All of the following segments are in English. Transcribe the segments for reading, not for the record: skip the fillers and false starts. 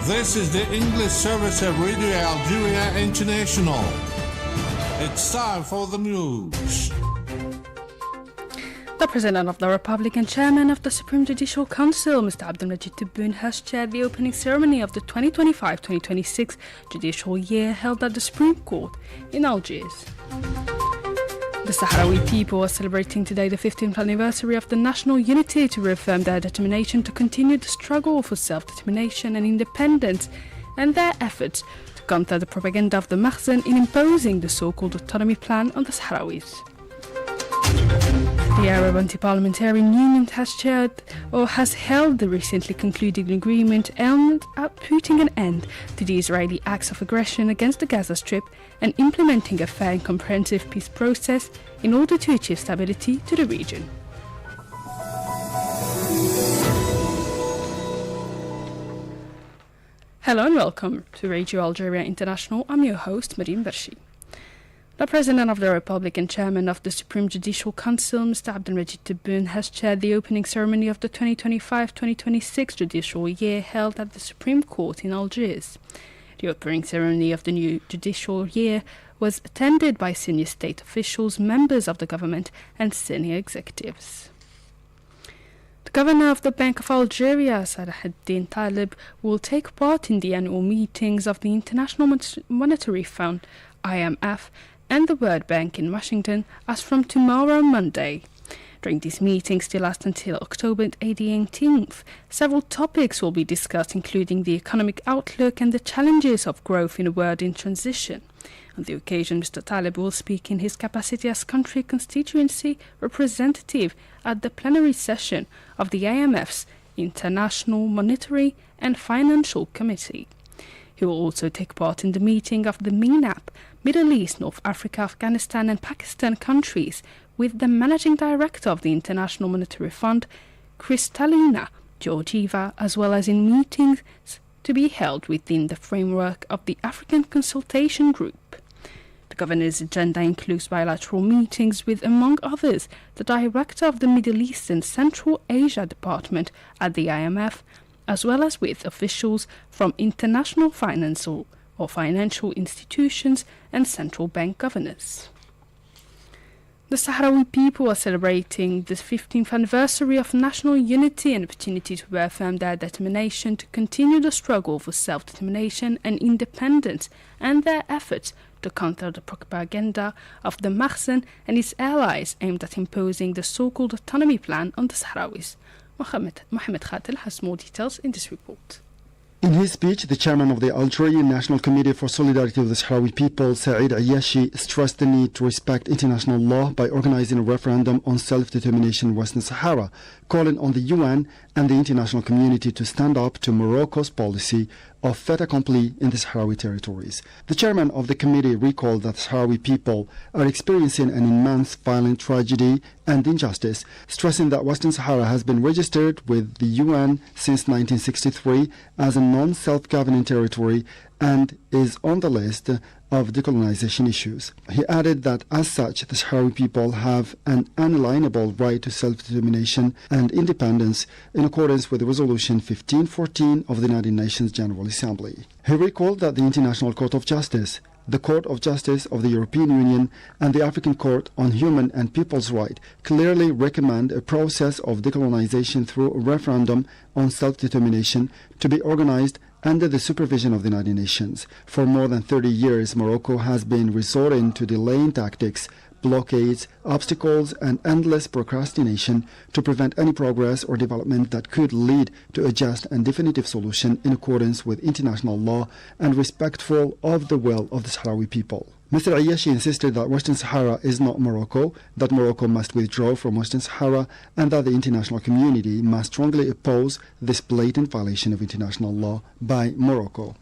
This is the English service of Radio Algeria International. It's time for the news. The President of the Republic and Chairman of the Supreme Judicial Council, Mr. Abdelmajid Tebboune, has chaired the opening ceremony of the 2025-2026 judicial year held at the Supreme Court in Algiers. The Sahrawi people are celebrating today the 15th anniversary of the national unity to reaffirm their determination to continue the struggle for self-determination and independence and their efforts to counter the propaganda of the Makhzen in imposing the so-called autonomy plan on the Sahrawis. The Arab Anti-Parliamentarian Union has held the recently concluded agreement aimed at putting an end to the Israeli acts of aggression against the Gaza Strip and implementing a fair and comprehensive peace process in order to achieve stability to the region. Hello and welcome to Radio Algeria International. I'm your host, Marine Bershi. The President of the Republic and Chairman of the Supreme Judicial Council, Mr. Abdelmajid Tebboune, has chaired the opening ceremony of the 2025-2026 judicial year held at the Supreme Court in Algiers. The opening ceremony of the new judicial year was attended by senior state officials, members of the government, and senior executives. The Governor of the Bank of Algeria, Salah-Eddine Taleb, will take part in the annual meetings of the International Monetary Fund, IMF, and the World Bank in Washington as from tomorrow, Monday. During these meetings, they last until October 18th, several topics will be discussed, including the economic outlook and the challenges of growth in a world in transition. On the occasion, Mr. Taleb will speak in his capacity as country constituency representative at the plenary session of the IMF's International Monetary and Financial Committee. He will also take part in the meeting of the MENAP, Middle East, North Africa, Afghanistan and Pakistan countries with the Managing Director of the International Monetary Fund, Kristalina Georgieva, as well as in meetings to be held within the framework of the African Consultation Group. The Governor's agenda includes bilateral meetings with, among others, the Director of the Middle East and Central Asia Department at the IMF, as well as with officials from international financial institutions and central bank governors. The Sahrawi people are celebrating the 15th anniversary of national unity, an opportunity to reaffirm their determination to continue the struggle for self-determination and independence and their efforts to counter the propaganda of the Makhzen and its allies aimed at imposing the so-called autonomy plan on the Sahrawis. Mohamed Khatil has more details in this report. In his speech, the chairman of the Algerian National Committee for Solidarity of the Sahrawi People, Said Ayashi, stressed the need to respect international law by organizing a referendum on self-determination in Western Sahara, calling on the UN and the international community to stand up to Morocco's policy of fait accompli in the Sahrawi territories. The chairman of the committee recalled that Sahrawi people are experiencing an immense violent tragedy and injustice, stressing that Western Sahara has been registered with the UN since 1963 as a non-self-governing territory and is on the list of decolonization issues. He added that as such, the Sahrawi people have an unalienable right to self-determination and independence in accordance with Resolution 1514 of the United Nations General Assembly. He recalled that the International Court of Justice, the Court of Justice of the European Union and the African Court on Human and People's Rights clearly recommend a process of decolonization through a referendum on self-determination to be organized under the supervision of the United Nations. For more than 30 years, Morocco has been resorting to delaying tactics, blockades, obstacles, and endless procrastination to prevent any progress or development that could lead to a just and definitive solution in accordance with international law and respectful of the will of the Sahrawi people. Mr. Ayashi insisted that Western Sahara is not Morocco, that Morocco must withdraw from Western Sahara, and that the international community must strongly oppose this blatant violation of international law by Morocco.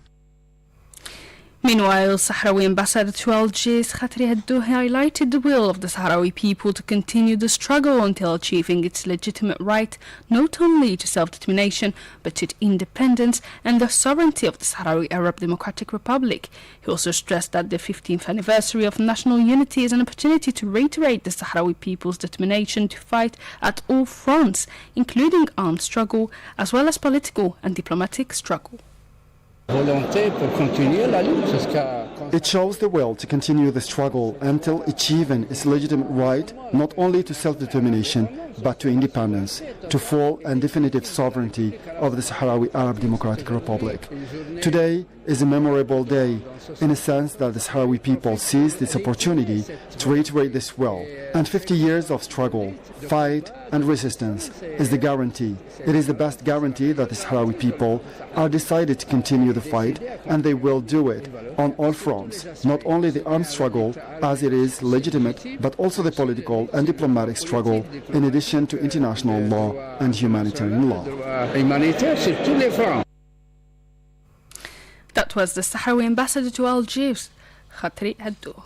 Meanwhile, Sahrawi ambassador to Algiers, Khatri Haddou, highlighted the will of the Sahrawi people to continue the struggle until achieving its legitimate right not only to self-determination but to independence and the sovereignty of the Sahrawi Arab Democratic Republic. He also stressed that the 15th anniversary of national unity is an opportunity to reiterate the Sahrawi people's determination to fight at all fronts, including armed struggle as well as political and diplomatic struggle. Volonté pour continuer la lutte jusqu'à... It shows the will to continue the struggle until achieving its legitimate right not only to self-determination but to independence, to full and definitive sovereignty of the Sahrawi Arab Democratic Republic. Today is a memorable day in a sense that the Sahrawi people seized this opportunity to reiterate this will. And 50 years of struggle, fight and resistance is the guarantee. It is the best guarantee that the Sahrawi people are decided to continue the fight, and they will do it on all fronts, not only the armed struggle as it is legitimate, but also the political and diplomatic struggle in addition to international law and humanitarian law. That was the Sahrawi ambassador to Algiers, Khatri Addo.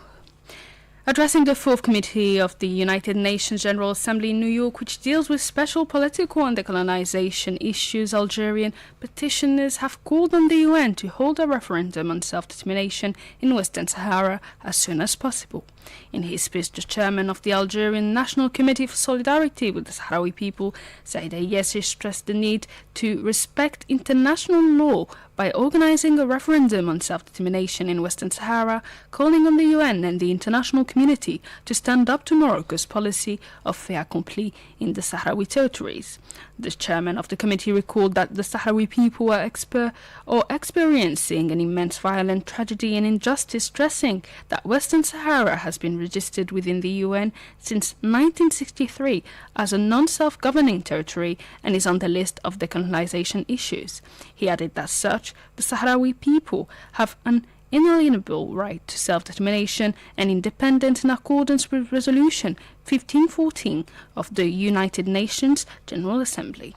Addressing the Fourth Committee of the United Nations General Assembly in New York, which deals with special political and decolonization issues, Algerian petitioners have called on the UN to hold a referendum on self-determination in Western Sahara as soon as possible. In his speech, the chairman of the Algerian National Committee for Solidarity with the Sahrawi people, Saïd Ayyessi, stressed the need to respect international law by organizing a referendum on self-determination in Western Sahara, calling on the UN and the international community to stand up to Morocco's policy of fait accompli in the Sahrawi territories. The chairman of the committee recalled that the Sahrawi people are experiencing an immense violent tragedy and injustice, stressing that Western Sahara has been registered within the UN since 1963 as a non-self-governing territory and is on the list of decolonization issues. He added that such, the Sahrawi people have an inalienable right to self-determination and independence in accordance with Resolution 1514 of the United Nations General Assembly.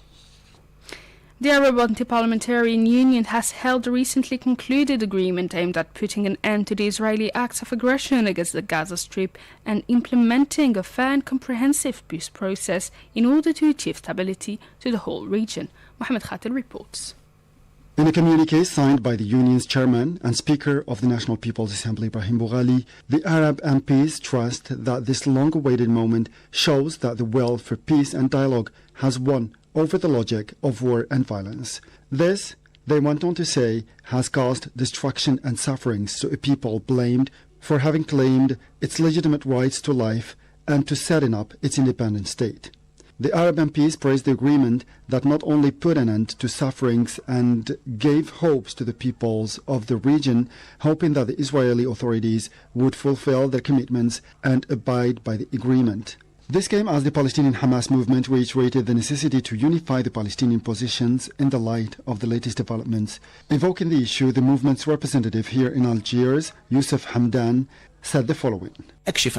The Arab Anti-Parliamentarian Union has held a recently concluded agreement aimed at putting an end to the Israeli acts of aggression against the Gaza Strip and implementing a fair and comprehensive peace process in order to achieve stability to the whole region. Mohamed Khatir reports. In a communique signed by the union's chairman and Speaker of the National People's Assembly, Brahim Boughali, the Arab MPs trust that this long-awaited moment shows that the will for peace and dialogue has won over the logic of war and violence. This, they went on to say, has caused destruction and sufferings to a people blamed for having claimed its legitimate rights to life and to setting up its independent state. The Arab MPs praised the agreement that not only put an end to sufferings and gave hopes to the peoples of the region, hoping that the Israeli authorities would fulfill their commitments and abide by the agreement. This came as the Palestinian Hamas movement reiterated the necessity to unify the Palestinian positions in the light of the latest developments. Evoking the issue, the movement's representative here in Algiers, Youssef Hamdan, said the following. I can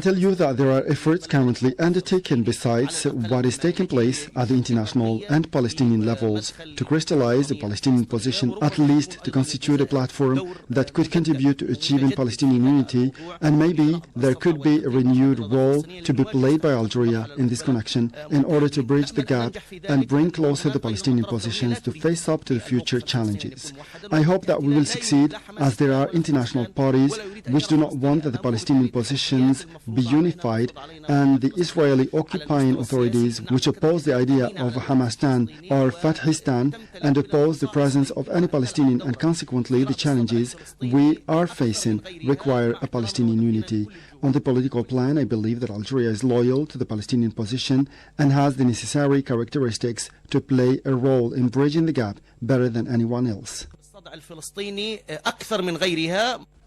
tell you that there are efforts currently undertaken besides what is taking place at the international and Palestinian levels to crystallize the Palestinian position, at least to constitute a platform that could contribute to achieving Palestinian unity, and maybe there could be a renewed role to be played by Algeria in this connection in order to bridge the gap and bring closer the Palestinian positions to face up to the future challenges. I hope that we will succeed, as there are international parties which do not want that the Palestinian positions be unified, and the Israeli occupying authorities which oppose the idea of Hamastan or Fathistan and oppose the presence of any Palestinian, and consequently the challenges we are facing require a Palestinian unity. On the political plan, I believe that Algeria is loyal to the Palestinian position and has the necessary characteristics to play a role in bridging the gap better than anyone else.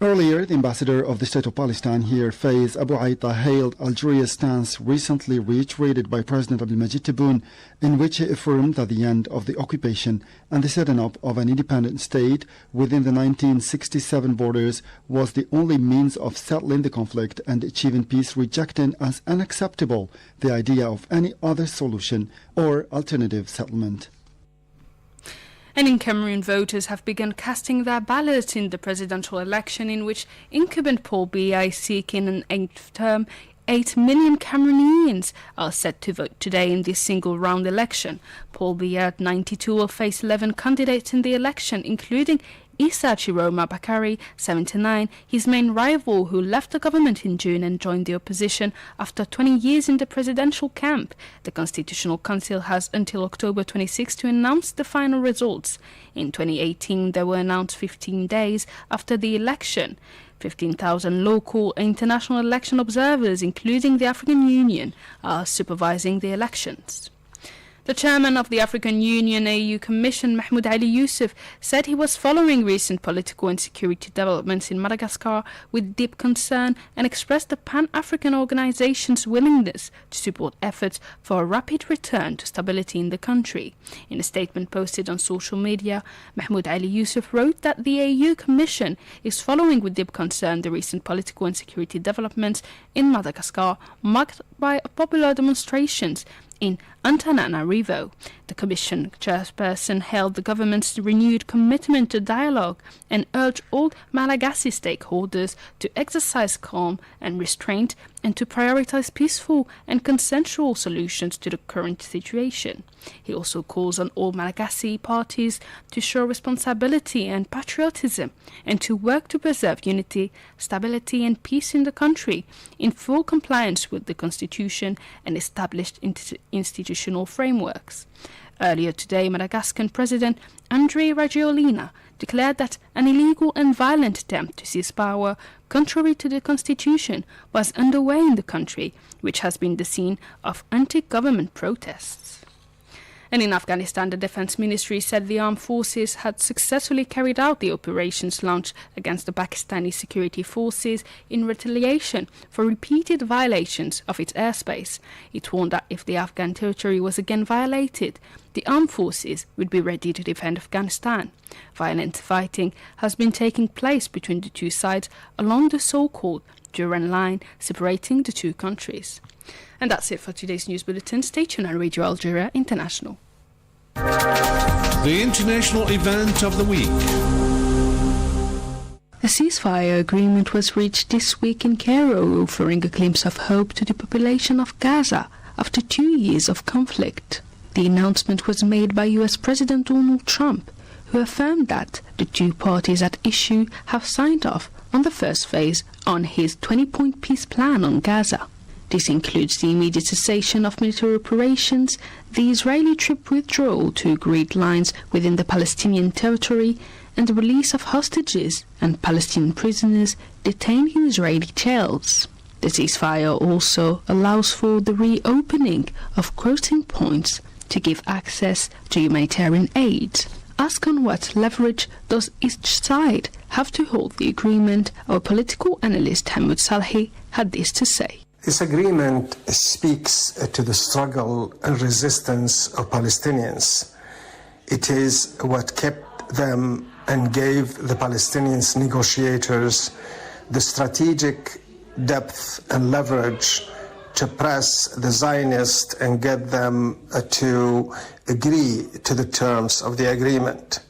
Earlier, the ambassador of the State of Palestine here, Faiz Abu Aita, hailed Algeria's stance recently reiterated by President Abdelmadjid Tebboune, in which he affirmed that the end of the occupation and the setting up of an independent state within the 1967 borders was the only means of settling the conflict and achieving peace, rejecting as unacceptable the idea of any other solution or alternative settlement. And in Cameroon, voters have begun casting their ballots in the presidential election, in which incumbent Paul Biya is seeking an eighth term 1.8 million Cameroonians are set to vote today in this single-round election. Paul Biya, 92, will face 11 candidates in the election, including Issa Chiroma Bakari, 79, his main rival who left the government in June and joined the opposition after 20 years in the presidential camp. The Constitutional Council has until October 26 to announce the final results. In 2018, they were announced 15 days after the election. 15,000 local and international election observers, including the African Union, are supervising the elections. The chairman of the African Union AU Commission, Mahmoud Ali Yusuf, said he was following recent political and security developments in Madagascar with deep concern and expressed the Pan-African organization's willingness to support efforts for a rapid return to stability in the country. In a statement posted on social media, Mahmoud Ali Yusuf wrote that the AU Commission is following with deep concern the recent political and security developments in Madagascar, marked by popular demonstrations in Antananarivo. The Commission chairperson hailed the government's renewed commitment to dialogue and urged all Malagasy stakeholders to exercise calm and restraint and to prioritize peaceful and consensual solutions to the current situation. He also calls on all Malagasy parties to show responsibility and patriotism and to work to preserve unity, stability and peace in the country in full compliance with the Constitution and established institutional frameworks. Earlier today, Madagascan President Andry Rajoelina declared that an illegal and violent attempt to seize power, contrary to the constitution, was underway in the country, which has been the scene of anti-government protests. And in Afghanistan, the Defense Ministry said the armed forces had successfully carried out the operations launched against the Pakistani security forces in retaliation for repeated violations of its airspace. It warned that if the Afghan territory was again violated, the armed forces would be ready to defend Afghanistan. Violent fighting has been taking place between the two sides along the so-called Durand Line separating the two countries. And that's it for today's news bulletin. Stay tuned on Radio Algeria International. The international event of the week. A ceasefire agreement was reached this week in Cairo, offering a glimpse of hope to the population of Gaza after 2 years of conflict. The announcement was made by US President Donald Trump, who affirmed that the two parties at issue have signed off on the first phase on his 20-point peace plan on Gaza. This includes the immediate cessation of military operations, the Israeli troop withdrawal to agreed lines within the Palestinian territory, and the release of hostages and Palestinian prisoners detained in Israeli jails. The ceasefire also allows for the reopening of crossing points to give access to humanitarian aid. Asked on what leverage does each side have to hold the agreement, our political analyst Hamoud Salhi had this to say. This agreement speaks to the struggle and resistance of Palestinians. It is what kept them and gave the Palestinians negotiators the strategic depth and leverage to press the Zionists and get them to agree to the terms of the agreement.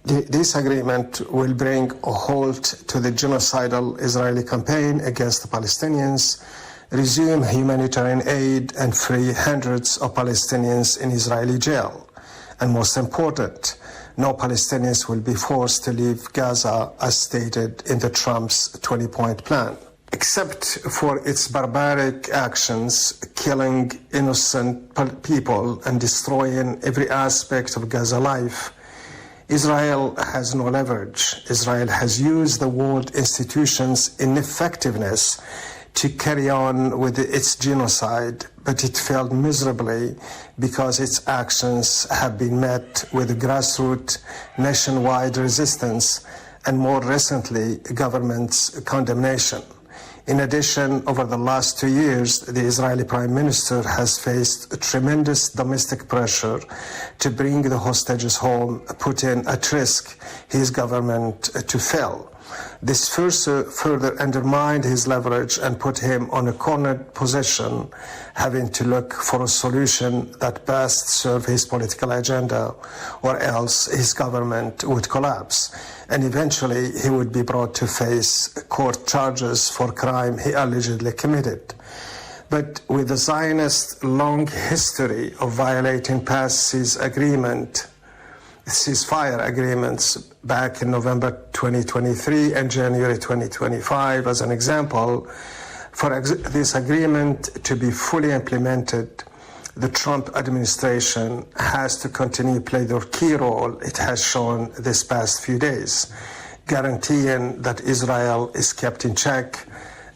This agreement will bring a halt to the genocidal Israeli campaign against the Palestinians, resume humanitarian aid, and free hundreds of Palestinians in Israeli jail. And most important, no Palestinians will be forced to leave Gaza as stated in the Trump's 20-point plan. Except for its barbaric actions, killing innocent people and destroying every aspect of Gaza life, Israel has no leverage. Israel has used the world institutions' ineffectiveness to carry on with its genocide, but it failed miserably because its actions have been met with grassroots nationwide resistance and more recently, government's condemnation. In addition, over the last 2 years, the Israeli Prime Minister has faced tremendous domestic pressure to bring the hostages home, putting at risk his government to fail. This further undermined his leverage and put him on a cornered position, having to look for a solution that best served his political agenda, or else his government would collapse, and eventually he would be brought to face court charges for crime he allegedly committed. But with the Zionist long history of violating past ceasefire agreements back in November 2023 and January 2025 as an example, for this agreement to be fully implemented, the Trump administration has to continue to play the key role it has shown this past few days, guaranteeing that Israel is kept in check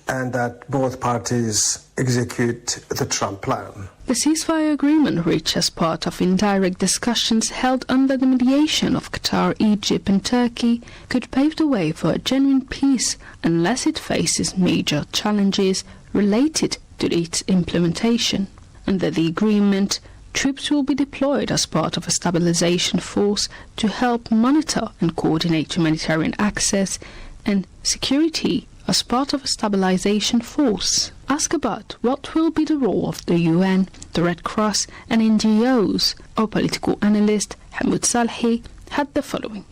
and that both parties execute the Trump plan. The ceasefire agreement reached as part of indirect discussions held under the mediation of Qatar, Egypt and Turkey could pave the way for a genuine peace unless it faces major challenges related to its implementation. Under the agreement, troops will be deployed as part of a stabilization force to help monitor and coordinate humanitarian access, and security as part of a stabilization force. Ask about what will be the role of the UN, the Red Cross and NGOs. Our political analyst Hamoud Salhi had the following.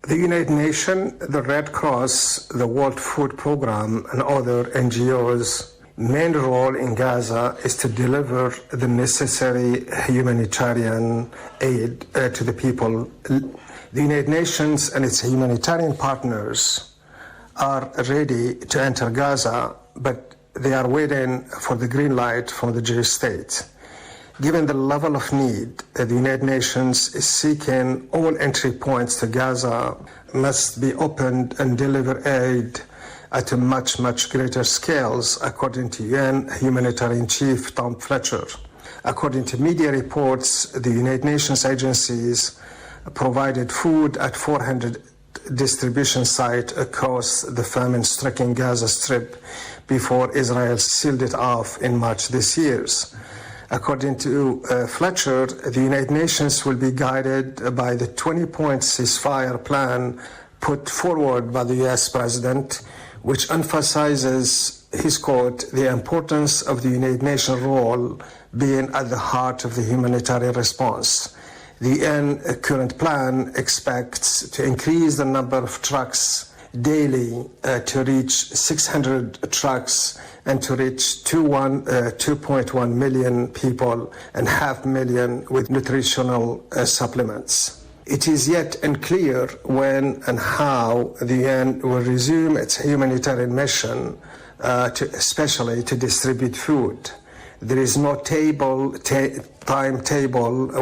The United Nations, the Red Cross, the World Food Programme and other NGOs' main role in Gaza is to deliver the necessary humanitarian aid to the people. The United Nations and its humanitarian partners are ready to enter Gaza, but they are waiting for the green light from the Jewish state. Given the level of need, the United Nations is seeking all entry points to Gaza must be opened and deliver aid at a much, much greater scales, according to UN Humanitarian Chief Tom Fletcher. According to media reports, the United Nations agencies provided food at 400 distribution sites across the famine-stricken Gaza Strip before Israel sealed it off in March this year. According to Fletcher, the United Nations will be guided by the 20-point ceasefire plan put forward by the US President, which emphasizes, his quote, the importance of the United Nations role being at the heart of the humanitarian response. The UN current plan expects to increase the number of trucks daily to reach 600 trucks and to reach 2.1 million people and 500,000 with nutritional supplements. It is yet unclear when and how the UN will resume its humanitarian mission, especially to distribute food. There is no timetable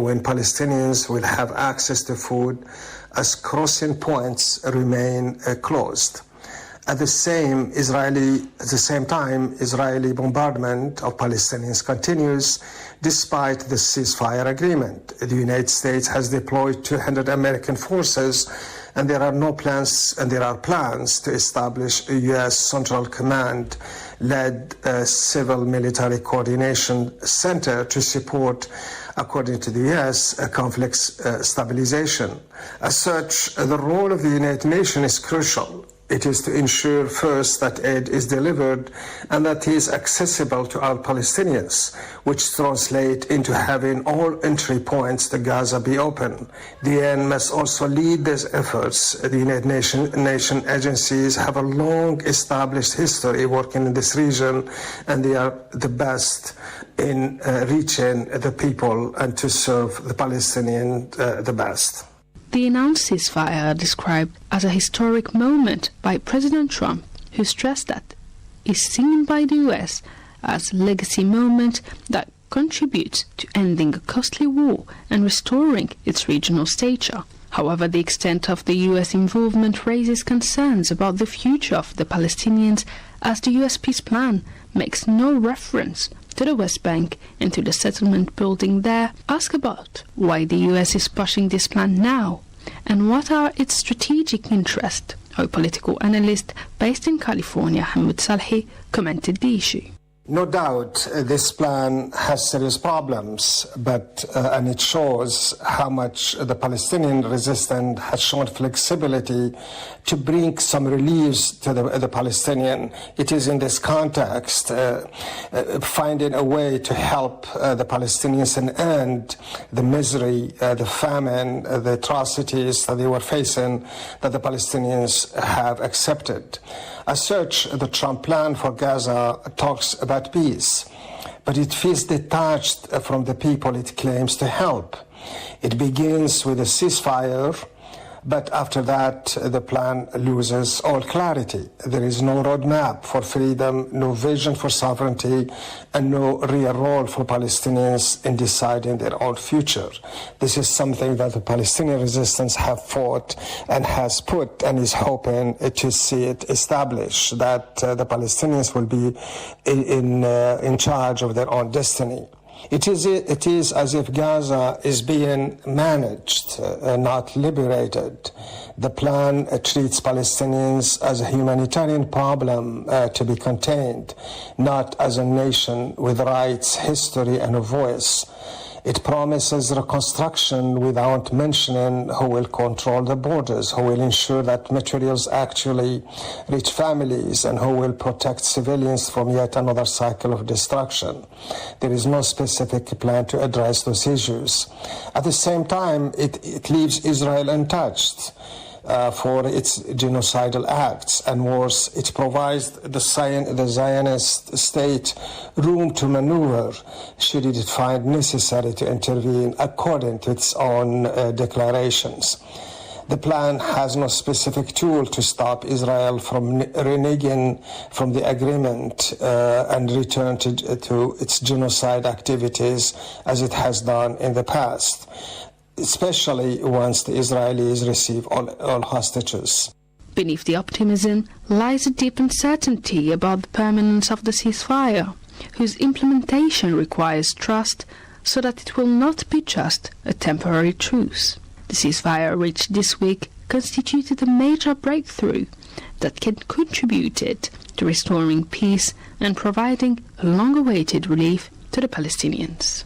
when Palestinians will have access to food, as crossing points remain closed. At the same time, Israeli bombardment of Palestinians continues despite the ceasefire agreement. The United States has deployed 200 American forces, and there are plans to establish a U.S. Central Command-led civil military coordination center to support, according to the U.S., conflict stabilization. As such, the role of the United Nations is crucial. It is to ensure first that aid is delivered and that it is accessible to all Palestinians, which translate into having all entry points to Gaza be open. The UN must also lead these efforts. The United Nations agencies have a long established history working in this region, and they are the best in reaching the people and to serve the Palestinian the best. The announced ceasefire are described as a historic moment by President Trump, who stressed that is seen by the US as a legacy moment that contributes to ending a costly war and restoring its regional stature. However, the extent of the US involvement raises concerns about the future of the Palestinians, as the US peace plan makes no reference to the West Bank and to the settlement building there. Ask about why the US is pushing this plan now and what are its strategic interests. Our political analyst based in California, Hamoud Salhi, commented the issue. No doubt this plan has serious problems, but and it shows how much the Palestinian resistance has shown flexibility to bring some reliefs to the Palestinian. It is in this context finding a way to help the Palestinians and end the misery, the famine, the atrocities that they were facing that the Palestinians have accepted. As such, the Trump plan for Gaza talks about peace, but it feels detached from the people it claims to help. It begins with a ceasefire, but after that, the plan loses all clarity. There is no roadmap for freedom, no vision for sovereignty, and no real role for Palestinians in deciding their own future. This is something that the Palestinian resistance have fought and has put and is hoping to see it established, that the Palestinians will be in charge of their own destiny. It is as if Gaza is being managed, not liberated. The plan treats Palestinians as a humanitarian problem to be contained, not as a nation with rights, history, and a voice. It promises reconstruction without mentioning who will control the borders, who will ensure that materials actually reach families, and who will protect civilians from yet another cycle of destruction. There is no specific plan to address those issues. At the same time, it leaves Israel untouched for its genocidal acts, and worse, it provides the Zionist state room to maneuver should it find necessary to intervene according to its own declarations. The plan has no specific tool to stop Israel from reneging from the agreement and return to its genocide activities as it has done in the past, especially once the Israelis receive all hostages. Beneath the optimism lies a deep uncertainty about the permanence of the ceasefire, whose implementation requires trust so that it will not be just a temporary truce. The ceasefire reached this week constituted a major breakthrough that can contribute to restoring peace and providing long-awaited relief to the Palestinians.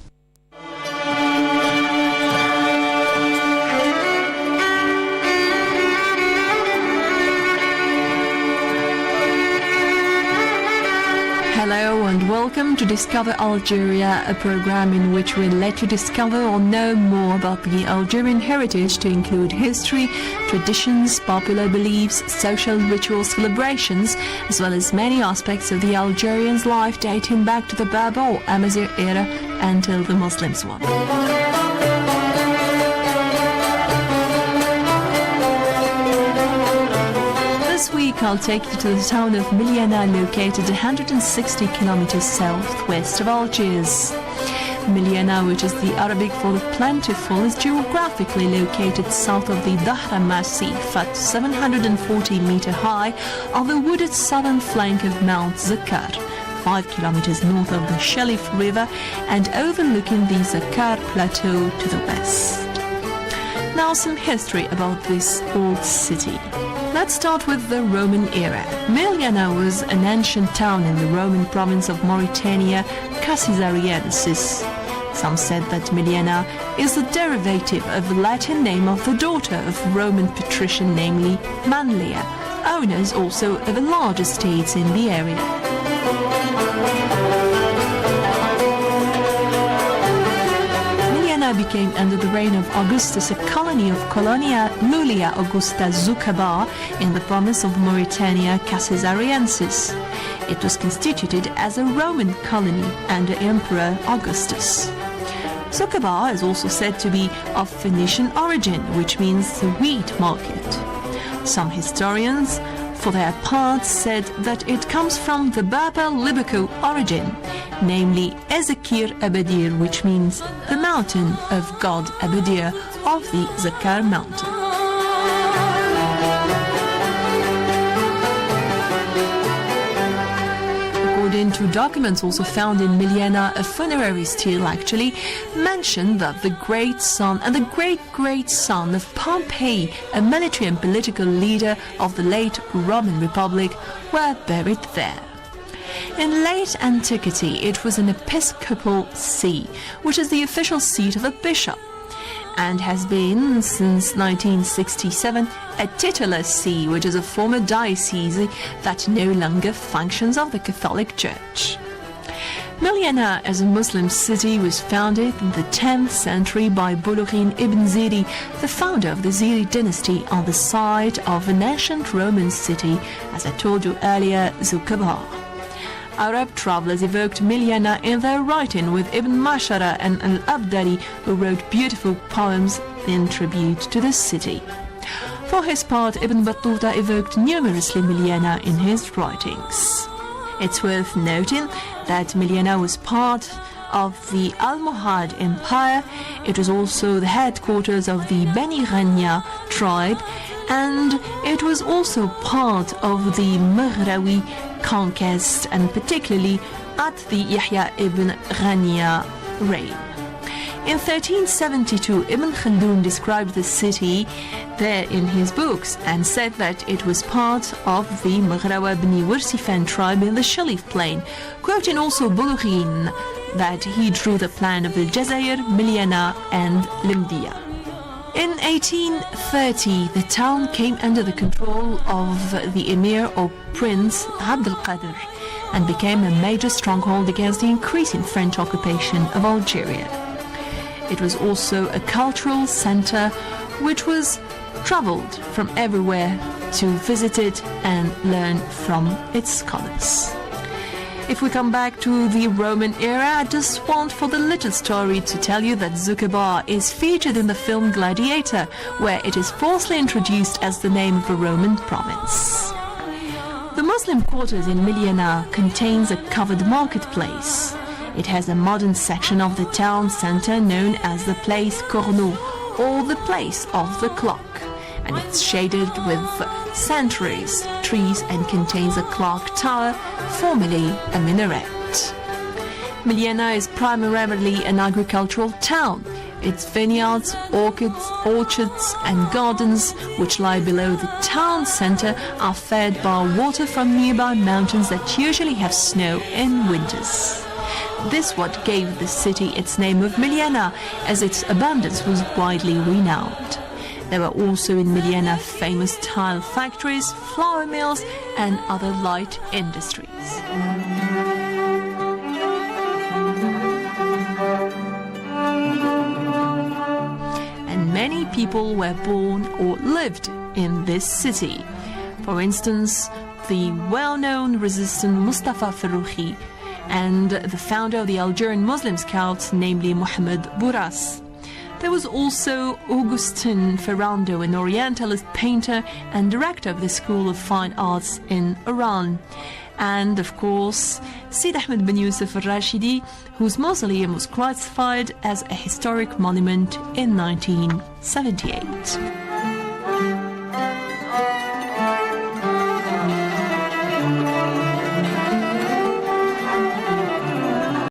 Hello and welcome to Discover Algeria, a program in which we let you discover or know more about the Algerian heritage, to include history, traditions, popular beliefs, social rituals, celebrations, as well as many aspects of the Algerians' life dating back to the Berber or Amazigh era until the Muslims won. This week I'll take you to the town of Miliana, located 160 kilometers southwest of Algiers. Miliana, which is the Arabic for the plentiful, is geographically located south of the Dahra Massif at 740 meter high on the wooded southern flank of Mount Zakar, 5 kilometers north of the Shelif River and overlooking the Zakar Plateau to the west. Now some history about this old city. Let's start with the Roman era. Miliana was an ancient town in the Roman province of Mauritania, Caesariensis. Some said that Miliana is a derivative of the Latin name of the daughter of Roman patrician, namely Manlia, owners also of a large estates in the area. Became under the reign of Augustus a colony of Colonia Lulia Augusta Zukaba in the province of Mauritania Caesariensis. It was constituted as a Roman colony under Emperor Augustus. Zukaba is also said to be of Phoenician origin, which means the wheat market. Some historians, for their part, said that it comes from the Berber Libico origin, namely Ezekir Abadir, which means the mountain of God Abadir of the Zakar mountain. According to documents also found in Miliana, a funerary stele actually mentioned that the great son and the great-great-son of Pompey, a military and political leader of the late Roman Republic, were buried there. In late antiquity, it was an episcopal see, which is the official seat of a bishop, and has been, since 1967, a titular see, which is a former diocese that no longer functions of the Catholic Church. Milyana, as a Muslim city, was founded in the 10th century by Bulughyn ibn Ziri, the founder of the Ziri dynasty, on the site of an ancient Roman city, as I told you earlier, Zukabar. Arab travelers evoked Milyana in their writing, with Ibn Mashara and Al-Abdali, who wrote beautiful poems in tribute to the city. For his part, Ibn Battuta evoked numerously Milyana in his writings. It's worth noting that Milyana was part of the Almohad Empire. It was also the headquarters of the Beni Ghanya tribe, and it was also part of the Maghrawi conquest, and particularly at the Yahya ibn Ghanya reign. In 1372, Ibn Khaldun described the city there in his books and said that it was part of the Maghrawa Bni Wursifan tribe in the Shalif plain, quoting also Bulughyn that he drew the plan of the Jazair, Milyana and Limdiya. In 1830, the town came under the control of the Emir or Prince Abd al-Qadir and became a major stronghold against the increasing French occupation of Algeria. It was also a cultural center which was traveled from everywhere to visit it and learn from its scholars. If we come back to the Roman era, I just want for the little story to tell you that Zukabar is featured in the film Gladiator, where it is falsely introduced as the name of a Roman province. The Muslim quarters in Milyana contains a covered marketplace. It has a modern section of the town center known as the Place Corneau, or the Place of the Clock, and it's shaded with centuries, trees, and contains a clock tower, formerly a minaret. Milyana is primarily an agricultural town. Its vineyards, orchards, and gardens, which lie below the town center, are fed by water from nearby mountains that usually have snow in winters. This what gave the city its name of Milyana, as its abundance was widely renowned. There were also in Milyana famous tile factories, flour mills, and other light industries. And many people were born or lived in this city. For instance, the well-known resistant Mustafa Farruhi, and the founder of the Algerian Muslim Scouts, namely Mohammed Bourras. There was also Augustin Ferrando, an Orientalist painter and director of the School of Fine Arts in Iran. And, of course, Sid Ahmed bin Yusuf al-Rashidi, whose mausoleum was classified as a historic monument in 1978.